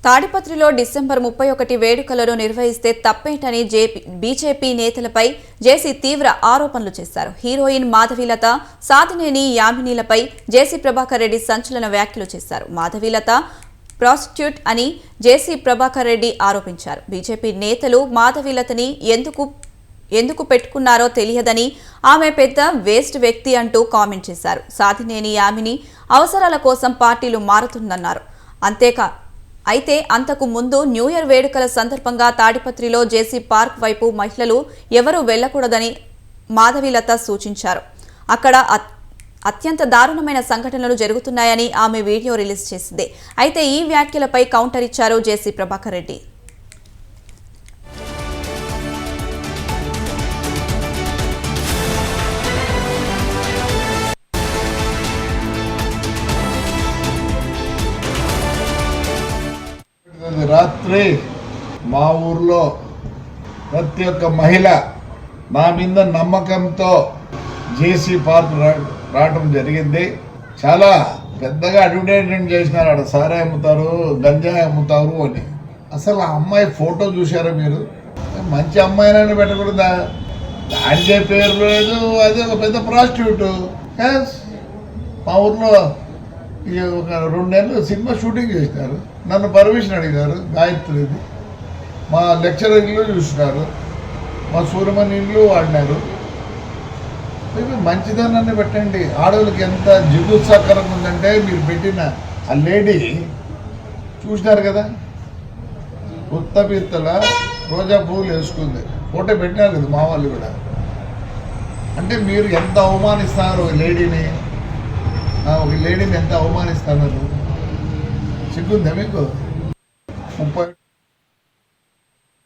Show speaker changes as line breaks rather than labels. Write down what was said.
తాడిపత్రిలో డిసెంబర్ 31 వేడుకలను నిర్వహిస్తే తప్పేంటని బీజేపీ నేతలపై జేసీ తీవ్ర ఆరోపణలు చేశారు. హీరోయిన్ మాధవీలత, సాధినేని యామినీలపై జేసీ ప్రభాకర్ రెడ్డి సంచలన వ్యాఖ్యలు చేశారు. మాధవీలత ప్రాస్టిట్యూట్ అని జేసీ ప్రభాకర్ రెడ్డి ఆరోపించారు. బీజేపీ నేతలు మాధవీలతని ఎందుకు పెట్టుకున్నారో తెలియదని, ఆమె పెద్ద వేస్ట్ వ్యక్తి అంటూ కామెంట్ చేశారు. సాధినేని యామిని అవసరాల కోసం పార్టీలు మారుతుందన్నారు. అయితే అంతకు ముందు న్యూ ఇయర్ వేడుకల సందర్భంగా తాడిపత్రిలో జేసీ పార్క్ వైపు మహిళలు ఎవరూ వెళ్లకూడదని మాధవీలత సూచించారు. అక్కడ అత్యంత దారుణమైన సంఘటనలు జరుగుతున్నాయని ఆమె వీడియో రిలీజ్ చేసింది. అయితే ఈ వ్యాఖ్యలపై కౌంటర్ ఇచ్చారు జేసీ ప్రభాకర్ రెడ్డి.
రాత్రి మా ఊర్లో ప్రతి ఒక్క మహిళ నా మీద నమ్మకంతో జేసీ పార్క్ రావడం జరిగింది. చాలా పెద్దగా అడ్వర్టైజ్మెంట్ చేసినారు. అక్కడ సారా అమ్ముతారు, గంజాయి అమ్ముతారు అని. అసలు ఆ అమ్మాయి ఫోటో చూసారా మీరు? మంచి అమ్మాయినని పెట్టకూడదా? దానికే పేరు లేదు, అది ఒక పెద్ద ప్రాస్టిట్యూట్. మా ఊర్లో ఒక 2 నెలలు సినిమా షూటింగ్ చేసినారు. నన్ను పర్మిషన్ అడిగారు. గాయత్రిది మా లెక్చరర్ ఇల్లు చూసినారు, మా సూర్యమణి ఇల్లు వాడినారు. మంచిదనాన్ని పెట్టండి. ఆడవాళ్ళకి ఎంత జిగుత్సాకరంగా ఉందంటే మీరు పెట్టిన ఆ లేడీ చూసినారు కదా, ఉత్తపీర్తల రోజా పువ్వులు వేసుకుంది. ఫోటో పెట్టినారు కదా మా వాళ్ళు కూడా. అంటే మీరు ఎంత అవమానిస్తున్నారు ఒక లేడీని ఎంత అవమానిస్తున్నారు? సిగ్గుందా మీకు? 30